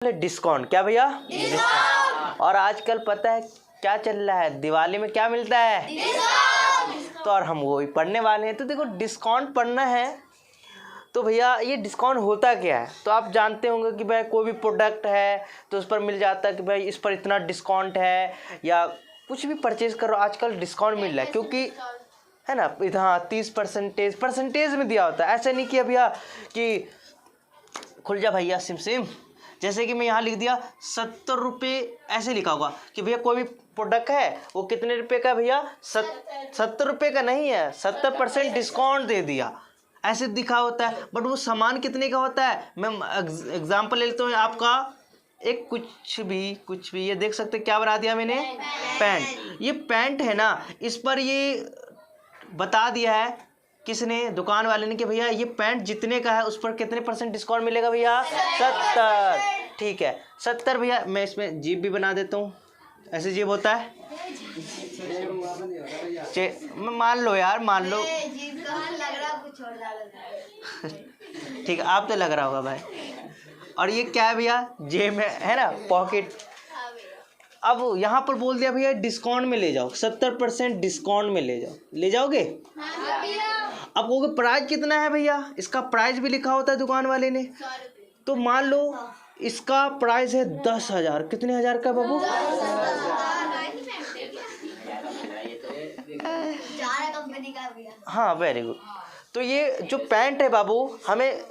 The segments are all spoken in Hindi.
है डिस्काउंट। क्या भैया? डिस्काउंट। और आजकल पता है क्या चल रहा है, दिवाली में क्या मिलता है? डिस्काउंट। तो और हम वो ही पढ़ने वाले हैं। तो देखो डिस्काउंट पढ़ना है तो भैया ये डिस्काउंट होता क्या है, तो आप जानते होंगे कि भाई कोई भी प्रोडक्ट है तो उस पर मिल जाता है कि भाई इस पर इतना डिस्काउंट है, या कुछ भी परचेज करो आजकल डिस्काउंट मिल रहा है, क्योंकि है ना इधर 30% में दिया होता है। ऐसा नहीं किया भैया कि खुल जा भैया सिम जैसे कि मैं यहाँ लिख दिया 70 रुपये, ऐसे लिखा होगा कि भैया कोई भी प्रोडक्ट है वो कितने रुपए का भैया 70 रुपये का नहीं है, 70% डिस्काउंट दे दिया, ऐसे दिखा होता है। बट वो सामान कितने का होता है, मैं एग्जांपल ले लेता हूँ आपका, एक कुछ भी ये देख सकते क्या बना दिया मैंने, पैंट। ये पैंट है ना, इस पर ये बता दिया है किसने, दुकान वाले ने, कि भैया ये पैंट जितने का है उस पर कितने % डिस्काउंट मिलेगा भैया, 70। ठीक है 70 भैया। मैं इसमें जीप भी बना देता हूँ, ऐसे जीप होता है, मान लो यार, मान लो ठीक है, आप तो लग रहा होगा भाई। और ये क्या है भैया, जेब में है ना, पॉकेट। अब यहाँ पर बोल दिया भैया डिस्काउंट में ले जाओ, 70% डिस्काउंट में ले जाओ, ले जाओगे? अब कहोगे प्राइस कितना है भैया, इसका प्राइस भी लिखा होता है दुकान वाले ने। तो मान लो इसका प्राइस है 10,000, कितने हज़ार का बाबू? हाँ वेरी गुड। तो ये जो पैंट है बाबू, हमें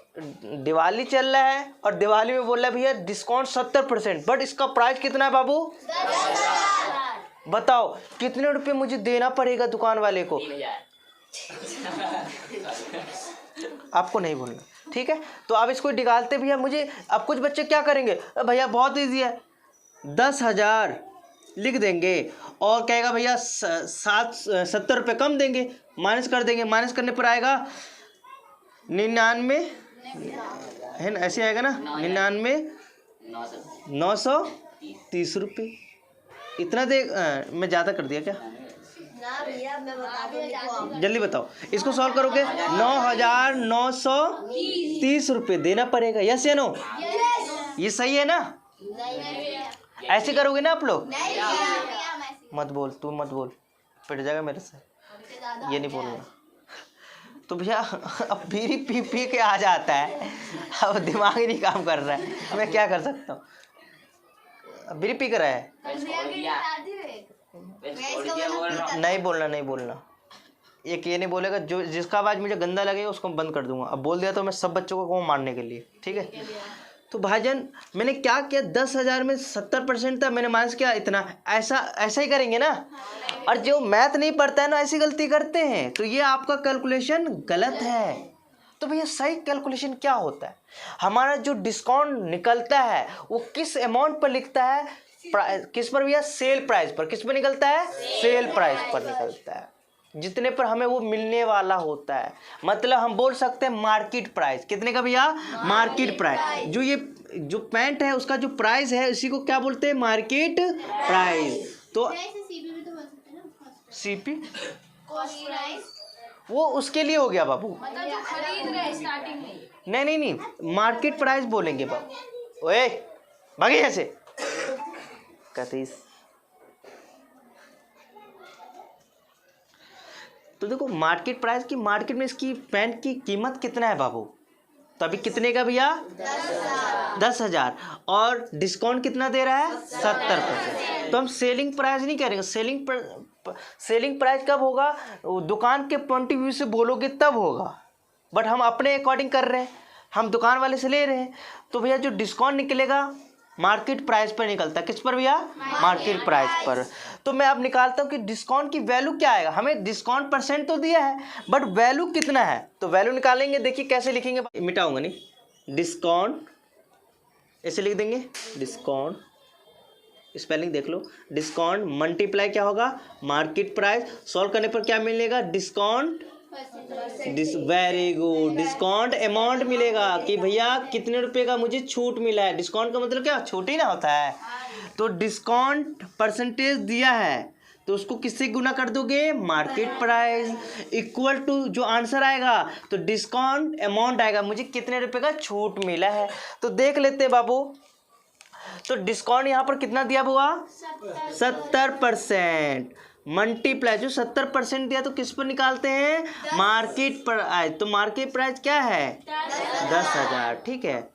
दिवाली चल रहा है और दिवाली में बोल रहा है भैया डिस्काउंट 70%, बट इसका प्राइस कितना है बाबू? 10,000। बताओ कितने रुपए मुझे देना पड़ेगा दुकान वाले को? आपको नहीं बोलना, ठीक है। तो आप इसको निकालते भैया मुझे। अब कुछ बच्चे क्या करेंगे, भैया बहुत ईजी है, 10,000 लिख देंगे और कहेगा भैया 70 रुपये कम देंगे, माइनस कर देंगे, माइनस करने पर आएगा 99 है ना, ऐसे आएगा ना, 99,930 रुपये। इतना दे मैं ज़्यादा कर दिया क्या? जल्दी बताओ, इसको सॉल्व करोगे 9,930 रुपये देना पड़ेगा, यस या नो? ये सही है ना? ऐसे करोगे ना आप लोग? मत बोल, तू मत बोल, पिट जाएगा मेरे से, ये नहीं बोलना। तो भैया अब बीड़ी पी के आ जाता है, अब दिमाग ही नहीं काम कर रहा है, मैं क्या कर सकता हूँ? बीड़ी पी कर रहा है, नहीं बोलना। एक ये नहीं बोलेगा, जो जिसका आवाज़ मुझे गंदा लगेगा उसको बंद कर दूंगा। अब बोल दिया तो मैं सब बच्चों को मारने के लिए, ठीक है। तो भाईजान मैंने क्या किया, 10,000 में 70% था, मैंने माइनस किया इतना, ऐसा ही करेंगे ना। और जो मैथ नहीं पढ़ता है ना ऐसी गलती करते हैं, तो ये आपका कैलकुलेशन गलत है। तो भैया सही कैलकुलेशन क्या होता है, हमारा जो डिस्काउंट निकलता है वो किस अमाउंट पर लिखता है, किस पर भैया, सेल प्राइस पर। किस पर निकलता है? सेल प्राइस पर निकलता है, जितने पर हमें वो मिलने वाला होता है। मतलब हम बोल सकते हैं मार्केट प्राइस। कितने का भैया? Market price. जो ये जो पैंट है उसका जो प्राइस है उसी को क्या बोलते हैं? Market price. तो सीपी वो उसके लिए हो गया बाबू, मतलब जो खरीद रहे स्टार्टिंग में। नहीं, मार्केट प्राइस बोलेंगे बाबू। ओए भागे ऐसे कहते। तो देखो मार्केट प्राइस की, मार्केट में इसकी पैंट की कीमत कितना है बाबू? तो अभी कितने का भैया? 10,000। और डिस्काउंट कितना दे रहा है? 70%। तो हम सेलिंग प्राइस नहीं करेंगे। सेलिंग प्राइस कब होगा? दुकान के पॉइंट ऑफ व्यू से बोलोगे तब होगा, बट हम अपने अकॉर्डिंग कर रहे हैं, हम दुकान वाले से ले रहे हैं। तो भैया जो डिस्काउंट निकलेगा मार्केट प्राइस पर निकलता है। किस पर भैया? मार्केट प्राइस पर। तो मैं अब निकालता हूँ कि डिस्काउंट की वैल्यू क्या आएगा। हमें डिस्काउंट % तो दिया है, बट वैल्यू कितना है, तो वैल्यू निकालेंगे। देखिए कैसे लिखेंगे, मिटाऊंगा नहीं, डिस्काउंट ऐसे लिख देंगे, डिस्काउंट स्पेलिंग देख लो, डिस्काउंट मल्टीप्लाई क्या होगा? Market price. सॉल्व करने पर क्या मिलेगा? Discount, very good, discount amount मिलेगा कि भैया कितने रुपए का मुझे छूट मिला है। डिस्काउंट का मतलब क्या? छूट ही ना होता है। तो डिस्काउंट % दिया है तो उसको किससे गुना कर दोगे? मार्केट प्राइस इक्वल टू जो आंसर आएगा तो डिस्काउंट अमाउंट आएगा, मुझे कितने रुपए का छूट मिला है। तो देख लेते हैं बाबू, तो डिस्काउंट यहाँ पर कितना दिया हुआ? 70%। मल्टीप्लाई जो 70% दिया तो किस पर निकालते हैं? Market price. तो मार्केट प्राइस क्या है? 10,000। ठीक है,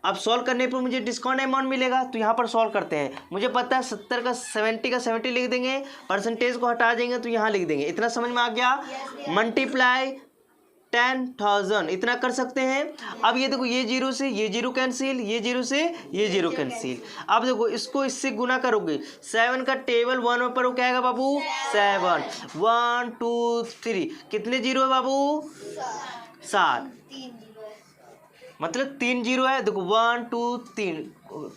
अब सॉल्व करने पर मुझे डिस्काउंट अमाउंट मिलेगा। तो यहाँ पर सॉल्व करते हैं। मुझे पता है 70 का 70 लिख देंगे, परसेंटेज को हटा देंगे तो यहाँ लिख देंगे। इतना समझ में आ गया? मल्टीप्लाई 10,000 इतना कर सकते हैं। अब ये देखो, ये जीरो से ये जीरो कैंसिल, ये जीरो से ये जीरो कैंसिल। अब देखो इसको इससे गुना करोगे, 7 का टेबल 1 पर वो क्या आएगा बाबू? 7। 1 2 3 कितने जीरो है बाबू? 7। मतलब 3 जीरो है। देखो 1 2 3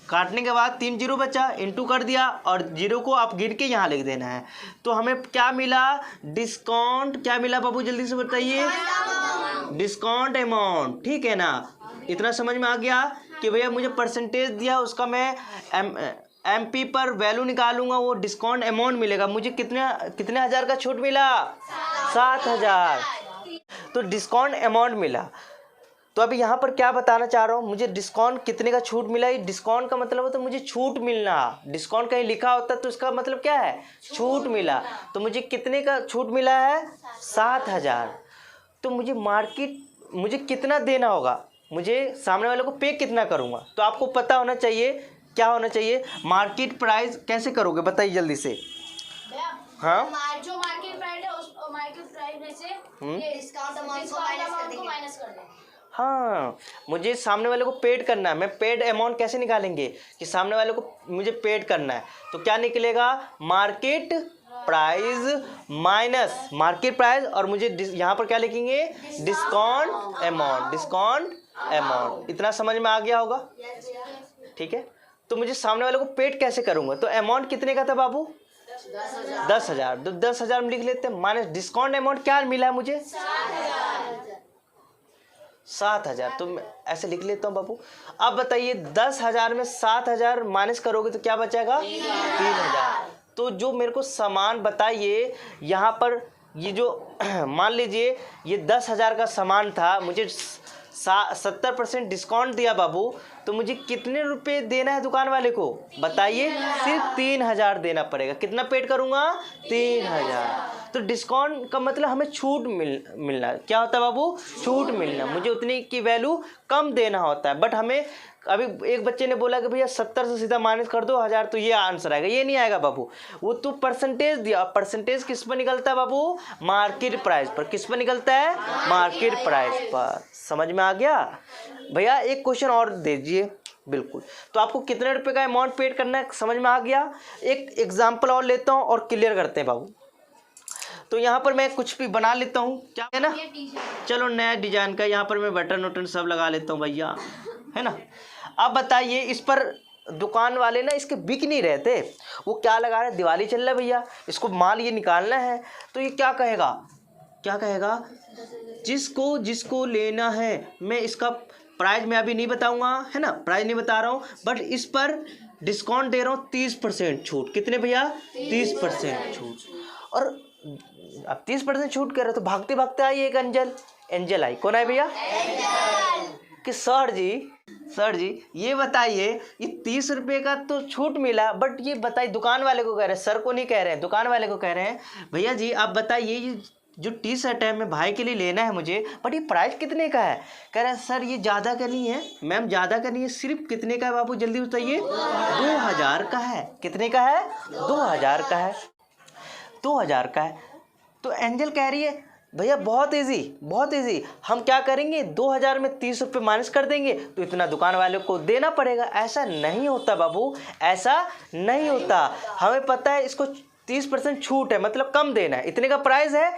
काटने के बाद 3 जीरो बचा, इंटू कर दिया और जीरो को आप गिर के यहाँ लिख देना है। तो हमें क्या मिला? डिस्काउंट क्या मिला बाबू? जल्दी से बताइए। Discount amount. ठीक है ना? इतना समझ में आ गया कि भैया मुझे परसेंटेज दिया, उसका मैं MP पर वैल्यू निकालूंगा, वो डिस्काउंट अमाउंट मिलेगा। मुझे कितने हज़ार का छूट मिला? 7,000। तो डिस्काउंट अमाउंट मिला। तो अभी यहाँ पर क्या बताना चाह रहा हूँ, मुझे डिस्काउंट कितने का छूट मिला। ये डिस्काउंट का मतलब होता है मुझे छूट मिलना। डिस्काउंट कहीं लिखा होता तो उसका मतलब क्या है? छूट मिला। तो मुझे कितने का छूट मिला है? 7,000। तो मुझे कितना देना होगा? मुझे सामने वाले को पे कितना करूँगा? तो आपको पता होना चाहिए क्या होना चाहिए? मार्केट प्राइस कैसे करोगे बताइए जल्दी से। हाँ, जो मार्केट प्राइस है उस मार्केट प्राइस में से ये डिस्काउंट अमाउंट को माइनस कर देंगे। हाँ, मुझे सामने वाले को पेड करना है। मैं पेड अमाउंट कैसे निकालेंगे कि सामने वाले को मुझे पेड करना है? तो क्या निकलेगा? Market price minus market price, और मुझे यहाँ पर क्या लिखेंगे? Discount amount. Discount amount. इतना समझ में आ गया होगा? ठीक है, तो मुझे सामने वाले को पेड कैसे करूँगा? तो अमाउंट कितने का था बाबू? 10,000। तो 10,000 में लिख लेते हैं, माइनस डिस्काउंट अमाउंट क्या मिला है मुझे? 7,000। तो मैं ऐसे लिख लेता हूँ बाबू। अब बताइए 10,000 में 7,000 माइनस करोगे तो क्या बचेगा? 3,000। तो जो मेरे को सामान बताइए यहाँ पर, ये जो मान लीजिए ये 10,000 का सामान था, मुझे 70% डिस्काउंट दिया बाबू, तो मुझे कितने रुपए देना है दुकान वाले को बताइए? सिर्फ 3,000 देना पड़ेगा। कितना पेड करूँगा? 3,000। तो डिस्काउंट का मतलब हमें छूट मिलना। क्या होता है बाबू? छूट मिलना। मुझे उतनी की वैल्यू कम देना होता है। बट हमें अभी एक बच्चे ने बोला कि भैया 70 से सीधा माइनस कर दो 1,000, तो ये आंसर आएगा। ये नहीं आएगा बाबू, वो तो परसेंटेज दिया। परसेंटेज किस पर निकलता है बाबू? मार्केट प्राइस पर। किस पर निकलता है? मार्केट प्राइस पर। समझ में आ गया भैया? एक क्वेश्चन और दीजिए। बिल्कुल। तो आपको कितने रुपए का अमाउंट पेड करना है समझ में आ गया? एक एग्जाम्पल और लेता हूँ और क्लियर करते हैं बाबू। तो यहाँ पर मैं कुछ भी बना लेता हूँ, क्या है ना? चलो नया डिजाइन का यहाँ पर मैं बटन वटन सब लगा लेता हूँ भैया, है ना? अब बताइए, इस पर दुकान वाले ना इसके बिक नहीं रहे थे। वो क्या लगा रहे? दिवाली चल रहा है भैया, इसको माल ये निकालना है। तो ये क्या कहेगा? क्या कहेगा? जिसको लेना है, मैं इसका प्राइस मैं अभी नहीं बताऊंगा, है ना? प्राइस नहीं बता रहा हूँ, बट इस पर डिस्काउंट दे रहा हूँ 30% छूट। कितने भैया? 30% छूट। और अब 30% छूट कर रहे तो भागते भागते आई एक एंजल आई। कौन है भैया? कि सर जी ये बताइए, ये 30 रुपये का तो छूट मिला, बट ये बताइए, दुकान वाले को कह रहे हैं, सर को नहीं कह रहे हैं, दुकान वाले को कह रहे हैं, भैया जी आप बताइए ये जो टी शर्ट है मैं भाई के लिए लेना है मुझे, बट ये प्राइस कितने का है? कह रहे हैं सर ये ज़्यादा का नहीं है। मैम ज़्यादा का नहीं है, सिर्फ कितने का है बाबू जल्दी बताइए? 2,000 का है। कितने का है? 2,000 का है। 2,000 का है। तो एंजल कह रही है भैया बहुत इजी, हम क्या करेंगे 2,000 में 30 रुपये माइनस कर देंगे, तो इतना दुकान वाले को देना पड़ेगा। ऐसा नहीं होता बाबू, ऐसा नहीं होता। हमें पता है इसको 30% छूट है, मतलब कम देना है। इतने का प्राइस है,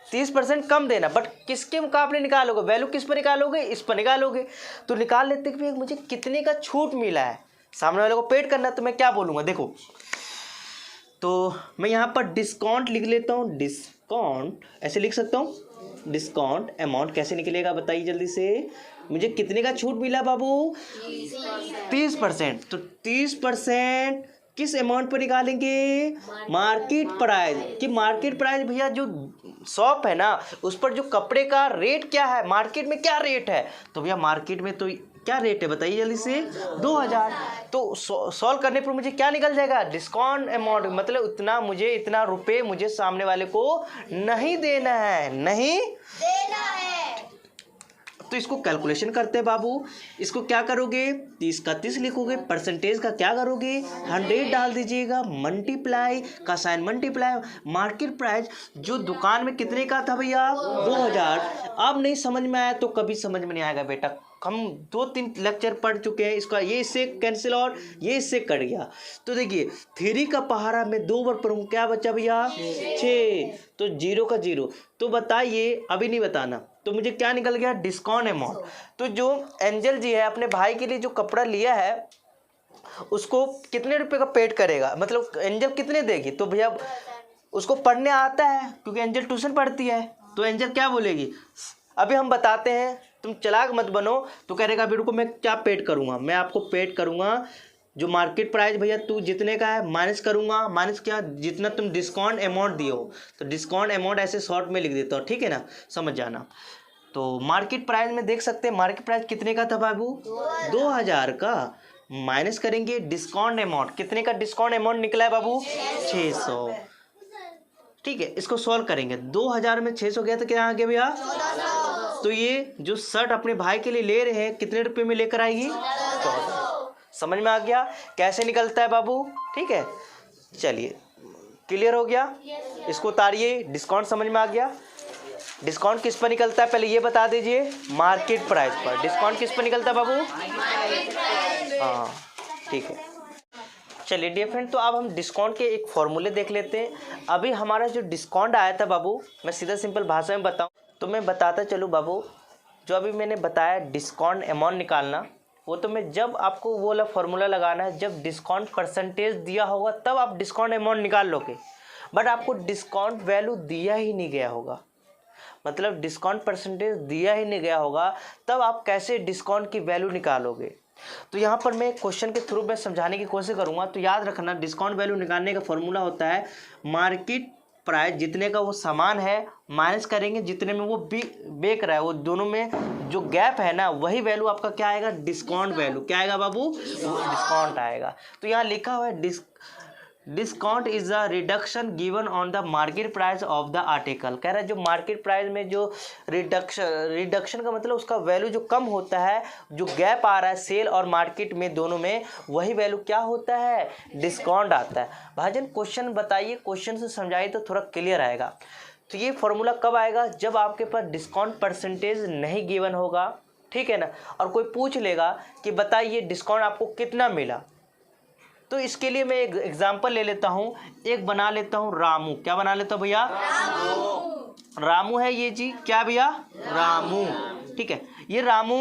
30% कम देना, बट किसके मुकाबले निकालोगे? वैल्यू किस पर निकालोगे? इस पर निकालोगे। तो निकाल लेते कि भैया मुझे कितने का छूट मिला है, सामने वाले को पेड करना है। तो मैं क्या बोलूँगा देखो, तो मैं यहाँ पर डिस्काउंट लिख लेता हूँ। डिस्काउंट ऐसे लिख सकता हूँ। डिस्काउंट अमाउंट कैसे निकलेगा बताइए जल्दी से? मुझे कितने का छूट मिला बाबू? 30%। तो 30% किस अमाउंट पर निकालेंगे? Market price. कि मार्केट प्राइस भैया जो शॉप है ना उस पर जो कपड़े का रेट क्या है, मार्केट में क्या रेट है? तो भैया मार्केट में तो क्या रेट है बताइए जल्दी से, 2000। तो सॉल्व करने पर मुझे क्या निकल जाएगा, डिस्काउंट अमाउंट, मतलब उतना मुझे, इतना रुपए मुझे सामने वाले को नहीं देना है, नहीं देना है। तो इसको कैलकुलेशन करते हैं बाबू। इसको क्या करोगे, 30 का 30 लिखोगे, परसेंटेज का क्या करोगे, 100 डाल दीजिएगा, मल्टीप्लाई का साइन, मल्टीप्लाई मार्केट प्राइस जो दुकान में कितने का था भैया, 2000। अब नहीं समझ में आया तो कभी समझ में नहीं आएगा बेटा। हम 2-3 लेक्चर पढ़ चुके हैं इसका, ये इससे कैंसिल और ये इससे कट गया। तो देखिए 3 का पहाड़ा में 2 बार पढ़ूँ, क्या बचा भैया, 6, तो 0 का 0। तो बताइए, अभी नहीं बताना, तो मुझे क्या निकल गया, डिस्काउंट अमाउंट। तो जो एंजल जी है अपने भाई के लिए जो कपड़ा लिया है उसको कितने रुपए का पेड करेगा, मतलब एंजल कितने देगी। तो भैया उसको पढ़ने आता है क्योंकि एंजल ट्यूशन पढ़ती है, तो एंजल क्या बोलेगी, अभी हम बताते हैं, तुम चालाक मत बनो। तो कह रहेगा बिल्कुल मैं क्या पेड करूँगा, मैं आपको पेड करूँगा जो मार्केट प्राइस भैया तू जितने का है माइनस करूँगा, माइनस क्या, जितना तुम डिस्काउंट अमाउंट दिए हो। तो डिस्काउंट अमाउंट ऐसे शॉर्ट में लिख देता हूँ, ठीक है ना, समझ जाना। तो मार्केट प्राइस में देख सकते हैं मार्केट प्राइस कितने का था बाबू, 2000 का, माइनस करेंगे डिस्काउंट अमाउंट, कितने का डिस्काउंट अमाउंट निकला है बाबू, 600। ठीक है, इसको सॉल्व करेंगे, 2000 में 600 गया तो क्या आ गया भैया, तो ये जो शर्ट अपने भाई के लिए ले रहे हैं कितने रुपए में लेकर आएगी, 1400। समझ में आ गया कैसे निकलता है बाबू, ठीक है। चलिए क्लियर हो गया, इसको उतारिए, डिस्काउंट समझ में आ गया। डिस्काउंट किस पर निकलता है पहले ये बता दीजिए, मार्केट प्राइस पर। डिस्काउंट किस पर निकलता है बाबू, हाँ ठीक है। चलिए डियर फ्रेंड, तो अब हम डिस्काउंट के एक फॉर्मूले देख लेते हैं। अभी हमारा जो डिस्काउंट आया था बाबू, मैं सीधा सिंपल भाषा में बताऊं तो मैं बताता चलूँ बाबू, जो अभी मैंने बताया डिस्काउंट अमाउंट निकालना, वो तो मैं जब आपको वो वाला फार्मूला लगाना है जब डिस्काउंट परसेंटेज दिया होगा तब आप डिस्काउंट अमाउंट निकाल लोगे। बट आपको डिस्काउंट वैल्यू दिया ही नहीं गया होगा, मतलब डिस्काउंट परसेंटेज दिया ही नहीं गया होगा, तब आप कैसे डिस्काउंट की वैल्यू निकालोगे। तो यहाँ पर मैं क्वेश्चन के थ्रू मैं समझाने की कोशिश करूँगा। तो याद रखना डिस्काउंट वैल्यू निकालने का फॉर्मूला होता है मार्केट प्राइस जितने का वो सामान है माइनस करेंगे जितने में वो बेच रहा है, वो दोनों में जो गैप है ना वही वैल्यू आपका क्या आएगा, डिस्काउंट वैल्यू। क्या आएगा बाबू, डिस्काउंट आएगा। तो यहाँ लिखा हुआ है discount is a reduction given on the market price of the article. कह रहा है जो मार्केट प्राइस में जो रिडक्शन का मतलब उसका वैल्यू जो कम होता है, जो गैप आ रहा है सेल और मार्केट में दोनों में, वही वैल्यू क्या होता है, डिस्काउंट आता है। भाईजान क्वेश्चन बताइए, क्वेश्चन से समझाइए तो थोड़ा क्लियर आएगा। तो ये फॉर्मूला कब आएगा, जब आपके पास डिस्काउंट परसेंटेज नहीं गिवन होगा, ठीक है ना, और कोई पूछ लेगा कि बताइए डिस्काउंट आपको कितना मिला। तो इसके लिए मैं एक एग्जांपल ले लेता हूँ, एक बना लेता हूँ रामू। क्या बना लेता हूँ भैया, रामू है ये जी, क्या भैया, रामू। ठीक है, ये रामू,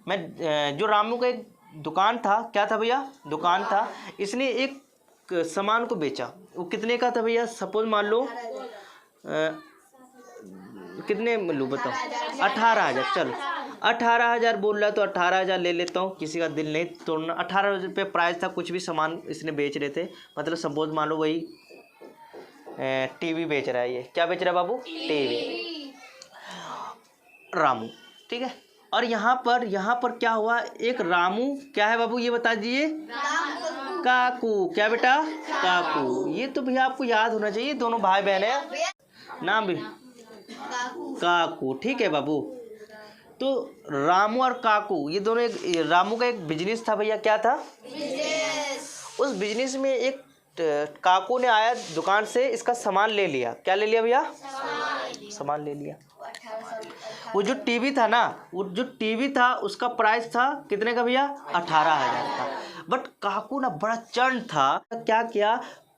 मैं जो रामू का एक दुकान था, क्या था भैया, दुकान था, इसने एक सामान को बेचा। वो कितने का था भैया, सपोज मान लो कितने लो बताओ, 18,000। चलो 18,000 बोल रहा है तो 18,000 ले लेता हूँ, किसी का दिल नहीं तोड़ना। 18 रुपये प्राइस था, कुछ भी सामान इसने बेच रहे थे, मतलब सपोज मान लो वही टीवी बेच रहा है। ये क्या बेच रहा है बाबू, टीवी, रामू। ठीक है, और यहाँ पर क्या हुआ, एक रामू क्या है बाबू ये बता दीजिए, काकू। क्या बेटा, काकू। ये तो भैया आपको याद होना चाहिए, दोनों भाई बहन है, नाम भी काकू। ठीक है बाबू, तो रामू और काकू ये दोनों, एक रामू का एक बिजनेस था भैया, क्या था, उस बिजनेस में एक काकू ने आया दुकान से, इसका सामान ले लिया। क्या ले लिया भैया, सामान ले लिया। वो जो टीवी था ना, वो जो टीवी था उसका प्राइस था कितने का भैया, 18,000 का। बट काकू ना बड़ा चंड था, क्या किया,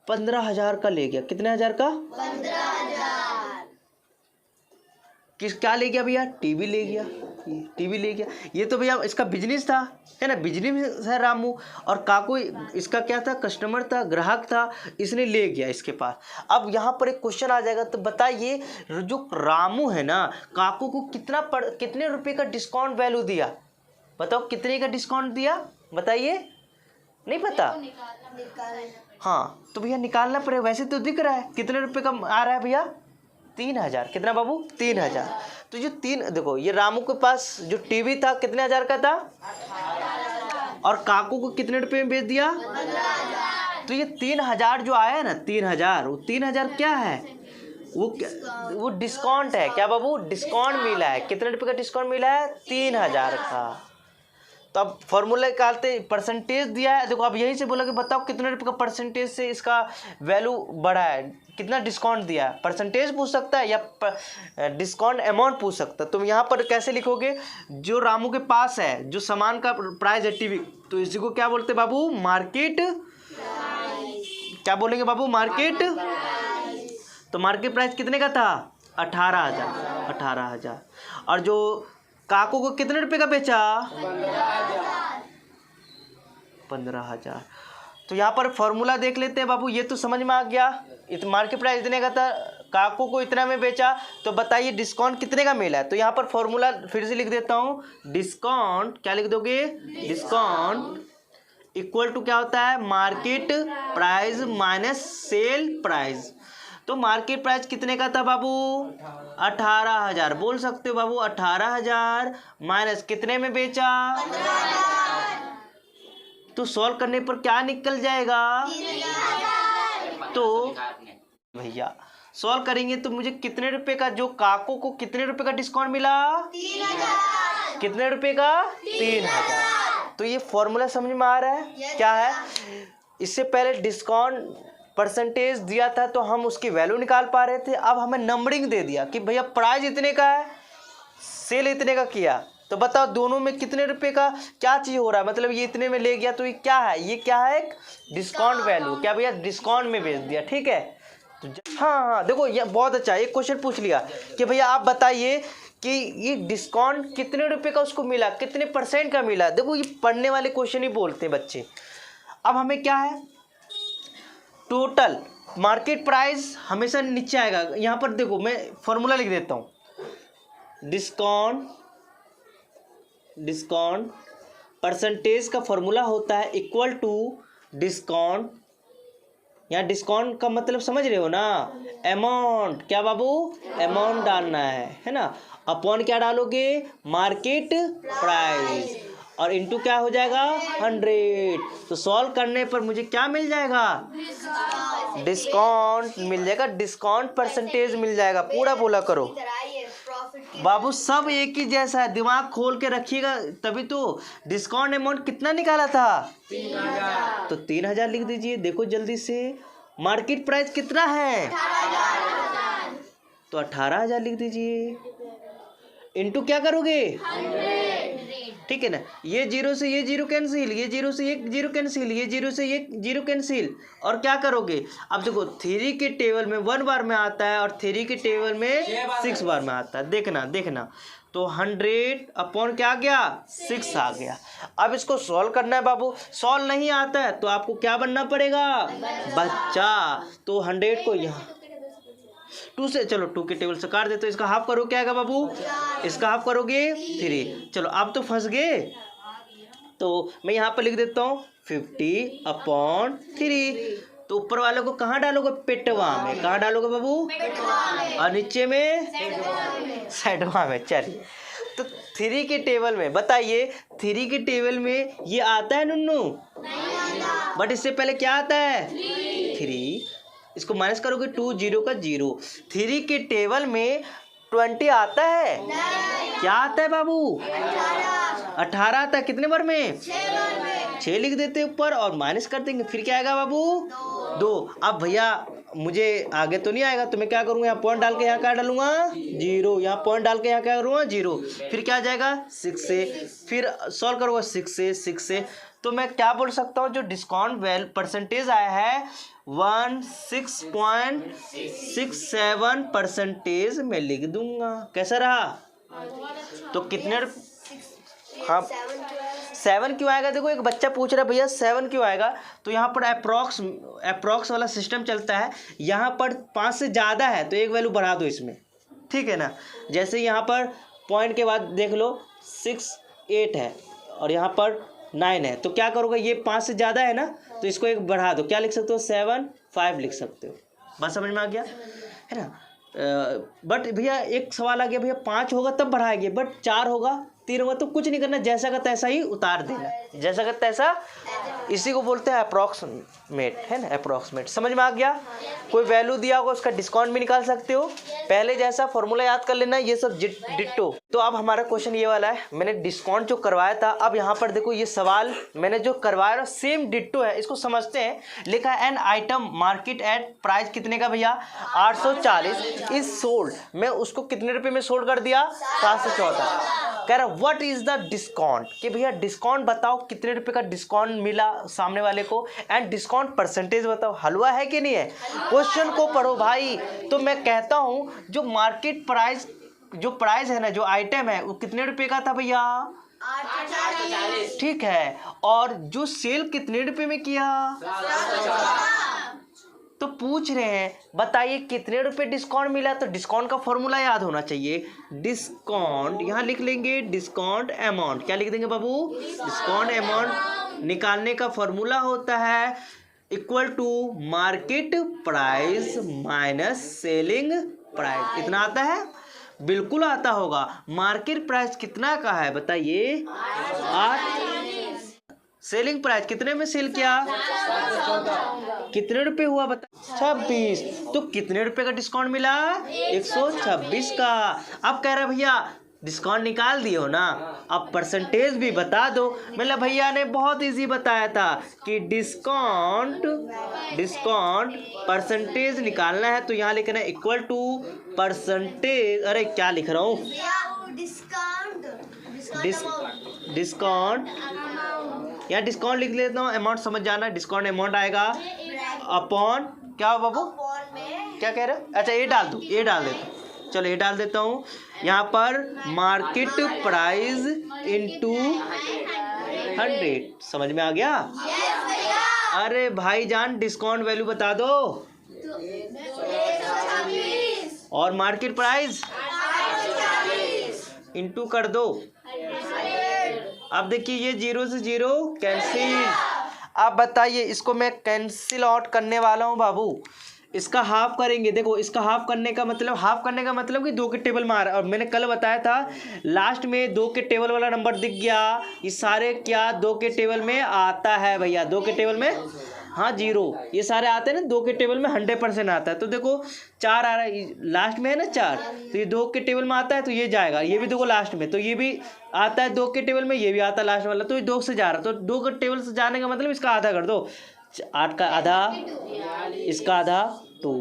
15,000 का ले गया। कितने हजार का, 15,000। क्या ले गया भैया, टीवी ले गया, टीवी ले गया। ये तो भैया इसका बिजनेस था, है ना, बिजनेस है रामू, और काकू इसका क्या था, कस्टमर था, ग्राहक था, इसने ले गया इसके पास। अब यहाँ पर एक क्वेश्चन आ जाएगा, तो बताइए जो रामू है ना, काकू को कितने रुपए का डिस्काउंट वैल्यू दिया, बताओ कितने का डिस्काउंट दिया, बताइए, नहीं पता, हाँ तो भैया निकालना पड़ेगा। वैसे तो दिख रहा है कितने रुपए का आ रहा है भैया, 3,000। कितना बाबू, 3,000। तो जो तीन, देखो ये रामू के पास जो टीवी था कितने हजार का था, और काकू को कितने रुपए में बेच दिया, तो ये 3000 जो आया ना 3000, वो 3000 क्या है, वो डिस्काउंट है। क्या बाबू, डिस्काउंट मिला है। कितने रुपए का डिस्काउंट मिला है, 3000 का। तो अब फॉर्मूला निकालते, परसेंटेज दिया है, देखो अब यहीं से बोला कि बताओ कितने रुपए का परसेंटेज से इसका वैल्यू बढ़ा है, कितना डिस्काउंट दिया है। परसेंटेज पूछ सकता है या डिस्काउंट अमाउंट पूछ सकता है। तुम यहाँ पर कैसे लिखोगे, जो रामू के पास है, जो सामान का प्राइस है टीवी, तो इसी को क्या बोलते हैं बाबू, मार्केट। क्या बोलेंगे बाबू, मार्केट। तो मार्केट प्राइस कितने का था, 18,000। और जो काकू को कितने रुपए का बेचा, 15,000। तो यहाँ पर फॉर्मूला देख लेते हैं बाबू, ये तो समझ में आ गया। मार्केट प्राइस इतने का था, काकू को इतना में बेचा, तो बताइए डिस्काउंट कितने का मिला है। तो यहाँ पर फॉर्मूला फिर से लिख देता हूँ, डिस्काउंट, क्या लिख दोगे, डिस्काउंट इक्वल टू क्या होता है, market price minus sale price. तो मार्केट प्राइस कितने का था बाबू, 18,000। बोल सकते हो बाबू 18,000 माइनस कितने में बेचा, तो सॉल्व करने पर क्या निकल जाएगा, तो भैया सॉल्व करेंगे तो मुझे कितने रुपए का, जो काकू को कितने रुपए का डिस्काउंट मिला, 3000। कितने रुपए का, 3000। तो ये फॉर्मूला समझ में आ रहा है क्या है। इससे पहले डिस्काउंट परसेंटेज दिया था तो हम उसकी वैल्यू निकाल पा रहे थे, अब हमें नंबरिंग दे दिया कि भैया प्राइस इतने का है, सेल इतने का किया, तो बताओ दोनों में कितने रुपए का क्या चीज़ हो रहा है, मतलब ये इतने में ले गया, तो ये क्या है, ये क्या है, एक डिस्काउंट वैल्यू। क्या भैया, डिस्काउंट में बेच दिया, ठीक है। तो हाँ, देखो ये बहुत अच्छा, एक क्वेश्चन पूछ लिया कि भैया आप बताइए कि ये डिस्काउंट कितने रुपए का उसको मिला, कितने % का मिला। देखो ये पढ़ने वाले क्वेश्चन ही बोलते हैं बच्चे। अब हमें क्या है, टोटल मार्केट प्राइस हमेशा नीचे आएगा। यहाँ पर देखो मैं फॉर्मूला लिख देता हूँ, डिस्काउंट परसेंटेज का फॉर्मूला होता है इक्वल टू डिस्काउंट। यहाँ डिस्काउंट का मतलब समझ रहे हो ना, अमाउंट। क्या बाबू, अमाउंट डालना है ना। अपॉन क्या डालोगे, मार्केट प्राइस, और इनटू क्या हो जाएगा, 100। तो सॉल्व करने पर मुझे क्या मिल जाएगा, डिस्काउंट मिल जाएगा, डिस्काउंट परसेंटेज मिल जाएगा। पूरा बोला करो बाबू, सब एक ही जैसा है, दिमाग खोल के रखिएगा, तभी तो। डिस्काउंट अमाउंट कितना निकाला था, 3000। तो 3000 लिख दीजिए। देखो जल्दी से, मार्केट प्राइस कितना है, 18,000। तो 18,000 लिख दीजिए। इनटू क्या करोगे, 100। ठीक है ना। ये जीरो से ये जीरो कैंसिल, ये जीरो से ये जीरो कैंसिल, ये जीरो से ये जीरो कैंसिल, और क्या करोगे। अब देखो 3 के टेबल में 1 बार में आता है और 3 के टेबल में 6 बार में आता है। देखना तो 100 अपॉन क्या आ गया, 6 आ गया। अब इसको सॉल्व करना है बाबू। सॉल्व नहीं आता है तो आपको क्या बनना पड़ेगा, बच्चा। तो 100 को यहाँ 2 से, चलो 2 के टेबल से काट दे, तो इसका हाफ करो, क्या आएगा बाबू, इसका हाफ करोगे 3। चलो आप तो फंस गए, तो मैं यहाँ पर लिख देता हूँ 50/3। तो ऊपर वाले को कहाँ डालोगे, पेटवा में। कहाँ डालोगे बाबू, और नीचे में साइडवा में। चलिए, तो 3 के टेबल में बताइए, 3 के टेबल में ये आता है नुन्नू, बट इससे पहले क्या आता है, 3। इसको माइनस करोगे 2 0 का 0। 3 के टेबल में 20 आता है, क्या आता है बाबू, 18 आता है। कितने बार में, 6 लिख देते ऊपर और माइनस कर देंगे, फिर क्या आएगा बाबू, 2। अब भैया मुझे आगे तो नहीं आएगा, तो मैं क्या करूँगा, यहाँ पॉइंट डाल के यहाँ क्या डालूंगा, 0। यहाँ पॉइंट डाल के यहाँ क्या करूँगा, 0। फिर क्या आ जाएगा, 6 से, फिर सॉल्व करूँगा 6 से। तो मैं क्या बोल सकता हूँ, जो डिस्काउंट परसेंटेज आया है 16.67% में लिख दूंगा। कैसा रहा, तो कितने, हाँ 7 क्यों आएगा। देखो एक बच्चा पूछ रहा है भैया 7 क्यों आएगा, तो यहाँ पर अप्रॉक्स वाला सिस्टम चलता है। यहाँ पर 5 से ज़्यादा है तो एक वैल्यू बढ़ा दो इसमें, ठीक है ना। जैसे यहाँ पर पॉइंट के बाद देख लो 6 8 है और यहाँ पर 9 है, तो क्या करोगे, ये 5 से ज़्यादा है ना, तो इसको एक बढ़ा दो। क्या लिख सकते हो, 7 5 लिख सकते हो। बात समझ में आ गया है ना। बट भैया एक सवाल आ गया, भैया 5 होगा तब बढ़ाएंगे, बट 4 होगा 3 होगा तो कुछ नहीं करना, जैसा का तैसा ही उतार देना, जैसा का तैसा। इसी को बोलते हैं अप्रॉक्सीमेट, है ना, अप्रॉक्सीमेट। समझ में आ गया? कोई वैल्यू दिया होगा उसका डिस्काउंट भी निकाल सकते हो, पहले जैसा फॉर्मूला याद कर लेना, ये सब डिट्टो। तो अब हमारा क्वेश्चन ये वाला है, मैंने डिस्काउंट जो करवाया था, अब यहाँ पर देखो ये सवाल मैंने जो करवाया सेम डिट्टो है, इसको समझते हैं। लिखा है an item market at price कितने का भैया 840 इज सोल्ड, मैं उसको कितने रुपए में सोल्ड कर दिया 714। कह रहा व्हाट इज द डिस्काउंट, कि भैया डिस्काउंट बताओ कितने रुपए का डिस्काउंट मिला सामने वाले को, एंड डिस्काउंट परसेंटेज बताओ। हलवा है कि नहीं है? क्वेश्चन को पढ़ो भाई। तो मैं कहता हूं जो मार्केट प्राइस, जो प्राइस है ना, जो आइटम है वो कितने रुपए का था भैया 840, ठीक है, और जो सेल कितने रुपए में किया 714। तो पूछ रहे हैं बताइए कितने रुपए डिस्काउंट मिला, तो डिस्काउंट का फॉर्मूला याद होना चाहिए। डिस्काउंट यहाँ लिख लेंगे, डिस्काउंट अमाउंट, क्या लिख देंगे बाबू, डिस्काउंट अमाउंट निकालने का फॉर्मूला होता है equal to market price minus selling price. इतना आता है? बिल्कुल आता होगा। मार्केट प्राइस कितना का है बताइए 8, सेलिंग प्राइस कितने में सेल किया, कितने रुपए हुआ बता 26, तो कितने रुपए का डिस्काउंट मिला 126 का। अब कह रहा भैया डिस्काउंट निकाल दिए हो ना, अब परसेंटेज भी बता दो। मतलब भैया ने बहुत इजी बताया था कि डिस्काउंट परसेंटेज निकालना है, तो यहाँ लिखना है इक्वल टू परसेंटेज, अरे क्या लिख रहा हूँ, डिस्काउंट यहाँ डिस्काउंट लिख लेता हूँ, अमाउंट समझ जाना, डिस्काउंट अमाउंट आएगा अपॉन क्या हो बाबू, क्या कह रहे हो, अच्छा ए डाल दूँ, ए डाल देता हूँ, चलो ए डाल देता हूँ। यहाँ पर मार्केट प्राइस इनटू 100, समझ में आ गया? अरे भाईजान डिस्काउंट वैल्यू बता दो, और मार्केट प्राइस इनटू कर दो। अब देखिए ये 0 से 0 कैंसिल। अब बताइए इसको मैं कैंसिल आउट करने वाला हूँ बाबू, इसका हाफ करेंगे। देखो इसका हाफ करने का मतलब कि 2 के टेबल में आ रहा है, और मैंने कल बताया था लास्ट में 2 के टेबल वाला नंबर दिख गया, ये सारे क्या 2 के टेबल में आता है भैया, 2 के टेबल में, हाँ 0, ये सारे आते हैं ना 2 के टेबल में 100% आता है। तो देखो 4 आ रहा है लास्ट में है ना 4, तो ये 2 के टेबल में आता है तो ये जाएगा, ये भी देखो लास्ट में, तो ये भी आता है 2 के टेबल में, ये भी आता है लास्ट वाला, तो ये 2 से जा रहा है, तो 2 के टेबल से जाने का मतलब इसका आधा कर दो, 8 का आधा, इसका आधा 2,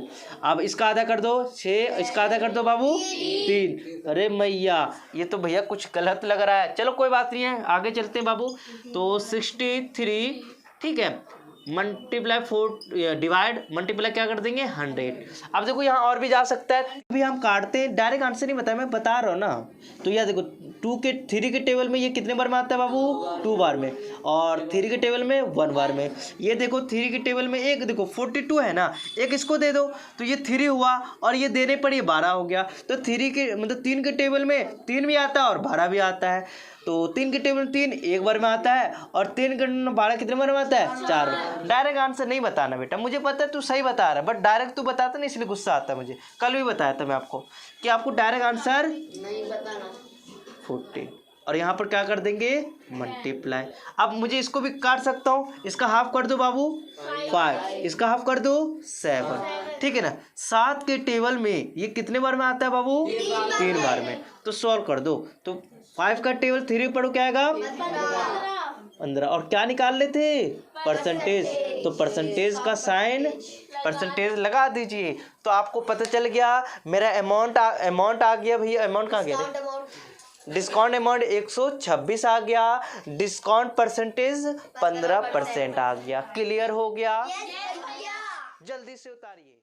अब इसका आधा कर दो 6, इसका आधा कर दो बाबू 3। अरे मैया ये तो भैया कुछ गलत लग रहा है, चलो कोई बात नहीं है, आगे चलते हैं बाबू। तो 63, ठीक है, मल्टीप्लाई 4 डिवाइड मल्टीप्लाई क्या कर देंगे 100। अब देखो यहाँ और भी जा सकता है, अभी हम काटते हैं, डायरेक्ट आंसर नहीं बताया, मैं बता रहा हूँ ना। तो यह देखो 3 के टेबल में ये कितने बार में आता है बाबू 2 बार में, और 3 के टेबल में 1 बार में। ये देखो 3 के टेबल में एक देखो 42 है ना, एक इसको दे दो तो ये 3 हुआ, और ये देने पर ये 12 हो गया। तो 3 के टेबल में 3 भी आता है और 12 भी आता है, तो 3 के टेबल में 3 एक बार में आता है, और 3 के 12 कितने बार में आता है 4 बार। डायरेक्ट आंसर नहीं बताना बेटा, मुझे पता है तू सही बता रहा है, बट डायरेक्ट तू बताता नहीं इसलिए गुस्सा आता है मुझे। कल भी बताया था मैं आपको कि आपको डायरेक्ट आंसर नहीं बताना 14, और यहाँ पर क्या कर देंगे मल्टीप्लाई। अब मुझे इसको भी काट सकता हूँ, इसका हाफ कर दो बाबू 5, इसका हाफ कर दो 7, ठीक है ना। 7 के टेबल में ये कितने बार में आता है बाबू 3 बार में, तो सॉल्व कर दो। तो 5 का टेबल 3 पढ़ो क्या आएगा 15, और क्या निकाल लेते परसेंटेज, तो परसेंटेज का साइन परसेंटेज लगा दीजिए, तो आपको पता चल गया मेरा अमाउंट आ गया भैया। अमाउंट कहाँ गया, डिस्काउंट अमाउंट 126 आ गया, डिस्काउंट परसेंटेज 15% आ गया। क्लियर हो गया? जल्दी से उतारिए।